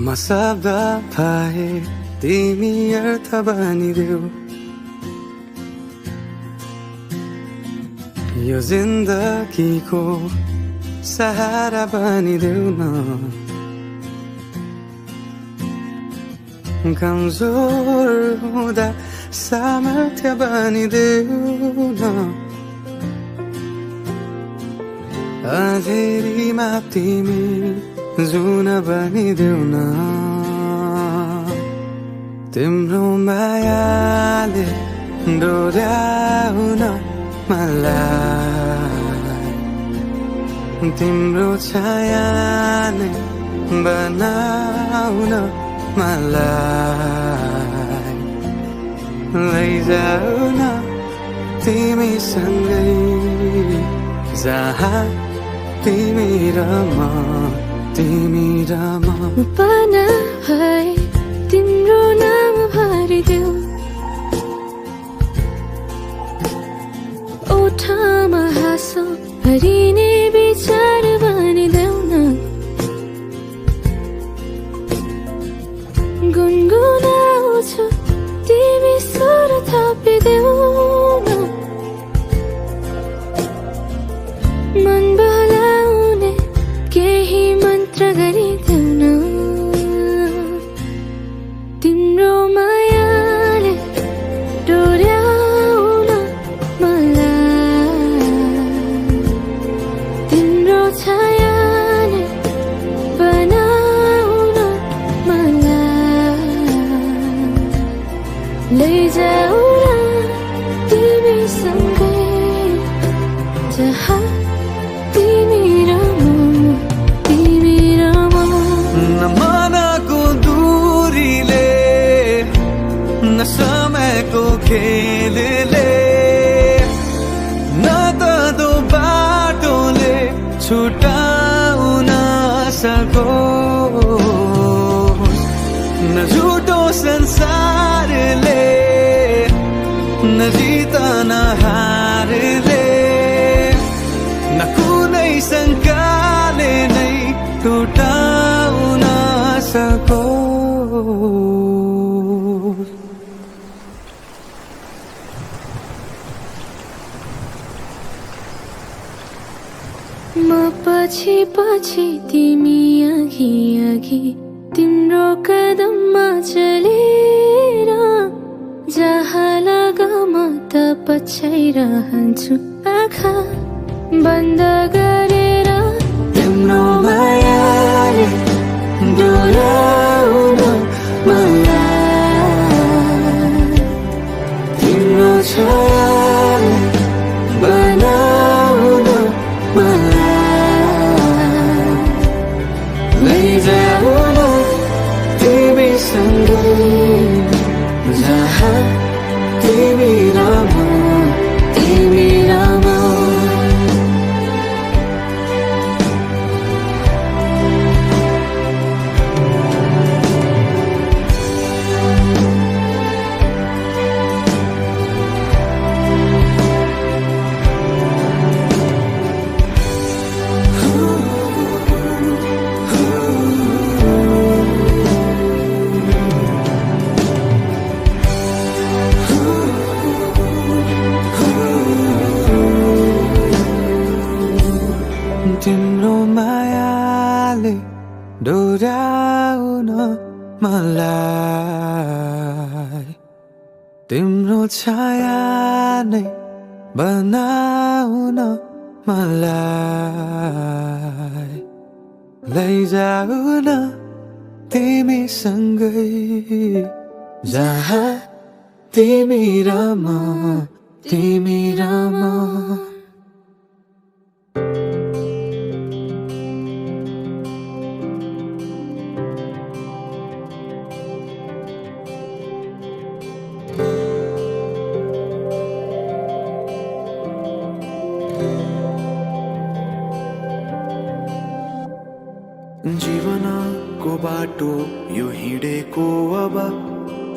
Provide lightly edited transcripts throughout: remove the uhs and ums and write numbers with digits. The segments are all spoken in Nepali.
म शब्द भए तिमी अर्थ बनिदेऊ यो जिन्दगीको सहारा बनिदेऊ न कमजोर हुँदा सामर्थ्य बनिदेऊ न अँधेरीमा तिमी जुन बनिदेऊ न तिम्रो मायाले डोर्याउन मलाई तिम्रो छायाले बनाउन मलाई लैजाऊ न तिमीसँगै जहाँ तिमी र म पाना भए तिम्रो नाम भरिदेऊ ओठमा हाँसो भरिने विचार बनिदेऊ न गुनगुनाउँछु तिमी स्वर थपिदेऊ न मन बहलाउने केही मन्त्र गरिदेऊ न तिम्रो मायाले डोर्याउन मलाई तिम्रो छायाले बनाउन मलाई लैजाऊ न तिमीसँगै जहाँ समयको खेलले न त दो बाटोले छुटाउन सकोस् न झुटो संसारले न जित न हारले न कुनै शङ्काले नै टुटाउन सकोस् म पछि पछि तिमी अघि अघि तिम्रो कदममा चलेर जहाँ लग म त पछ्याइरहन्छु आँखा बन्द गरेर तिम्रो मायाले डोर्याउन मलाई तिम्रो छायाले बनाउन मलाई लैजाऊ न तिमीसँगै जहाँ तिमी र म तिम्रो मायाले डोर्याउन मलाई तिम्रो छाया नै बनाउन मलाई लैजाऊ न तिमीसँगै जहाँ तिमी र म जीवनको बाटो यो हिँडेको अब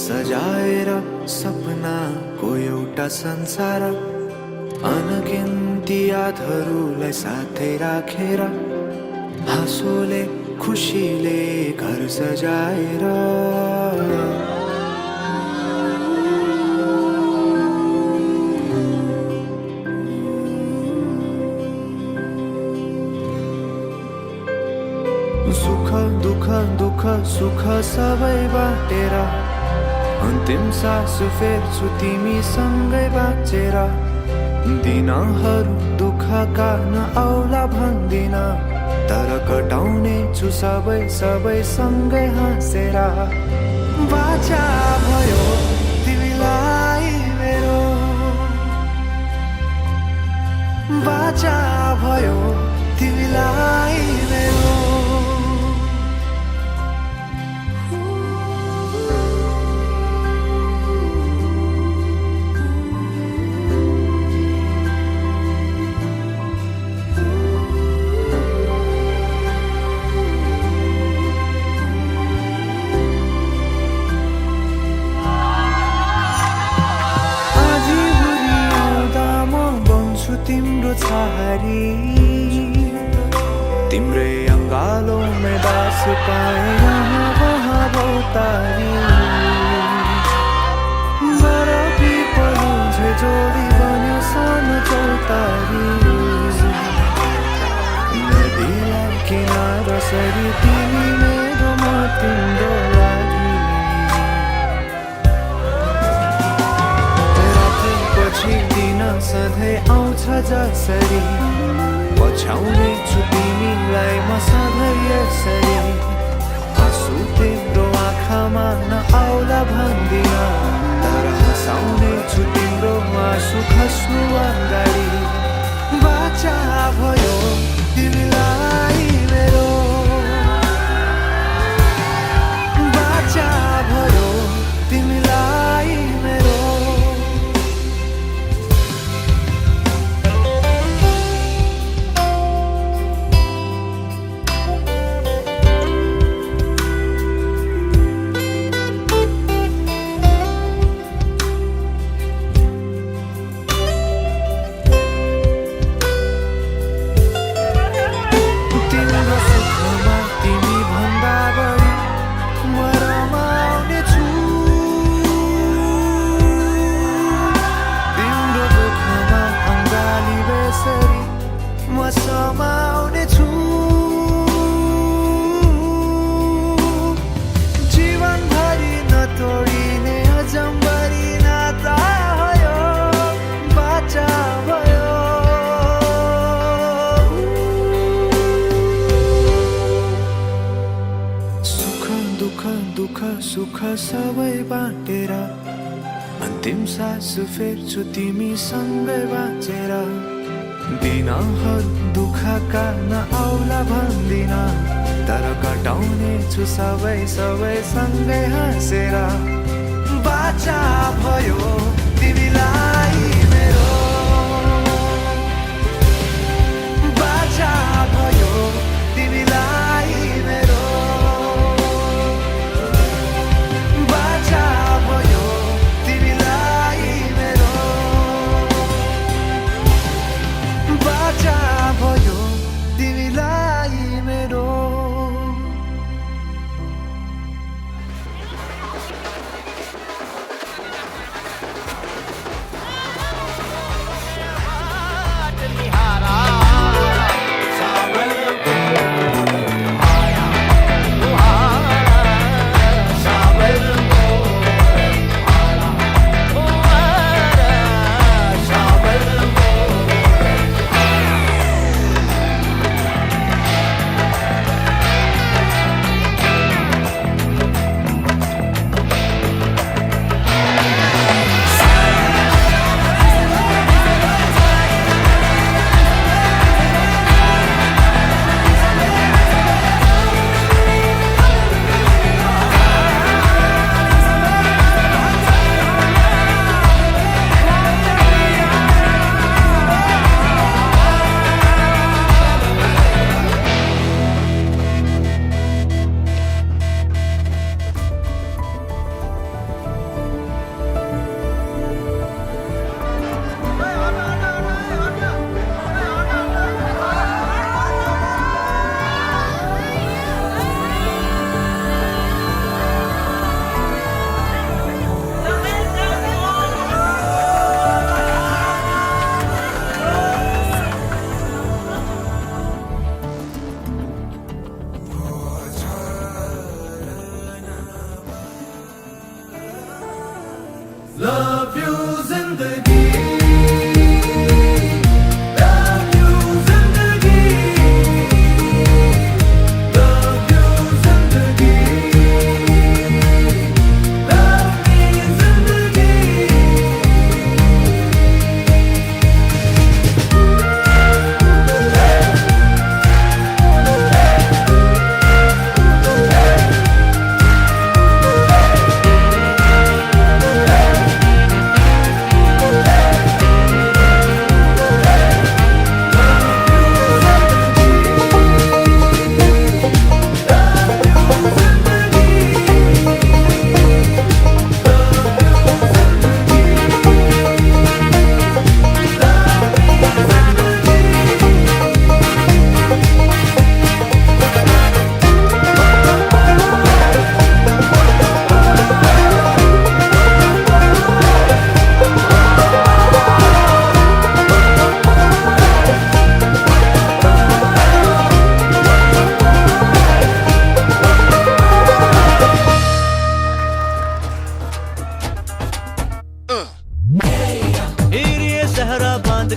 सजाएर सपनाको एउटा संसार अनगिन्ती यादहरूलाई साथै राखेर हाँसोले खुसीले घर सजाएर सुख दुःख दुःख सुख सबै बाटेर अन्तिम सास फेर्छु तिमीसँगै बाँचेर दिनहरू दुःखका नआउला भन्दिन तर कटाउने छु सबै सबै सँगै हाँसेर बाचा भयो तिमीलाई मेरो बाचा भयो तिमीलाई मेरो तिम्रो छहारी तिम्रै अङ्गालोमै बास पाए यहाँ वहाँ बहुतारी बरफी पलौ झै जोडी बन्यो सानो चौतारी नदीलाई किनारा सरी तिमी मेरो म तिम्रो लागि रातपछि दिन सधैँ आउँछ जसरी पछ्याउने छु तिमीलाई म सधैँ यसरी आँसु तिम्रो आँखामा नआउला भन्दिन तर हँसाउने छु तिम्रो आँसु खस्नु अगाडि बाचा भयो तिमीलाई मेरो बाचा भयो तिमीलाई मेरो समाउने छु जीवनभरि नतोडिने अजम्बरी नाता भयो बाचा भयो सुख दुःख दुःख सुख सबै बाँटेर अन्तिम सास फेर्छु तिमीसँगै बाँचेर दिनहरू दुःखका नआउला भन्दिन तर कटाउने छु सबै सबै सँगै हाँसेर बाचा भयो तिमीलाई मेरो बाचा भयो तिमीलाई मेरो बाचा भयो तिमीलाई मेरो बाचा भयो तिमीलाई मेरो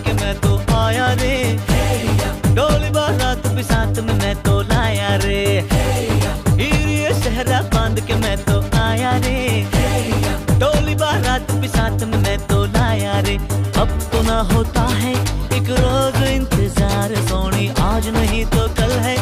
के मैं तो आया रे, डोली बारात भी साथ में मैं तो लाया रे, हीरे सहरा बांध के मैं तो आया रे, डोली बारात भी साथ में मैं तो लाया रे। अब तो ना होता है एक रोज इंतजार सोनी, आज नहीं तो कल है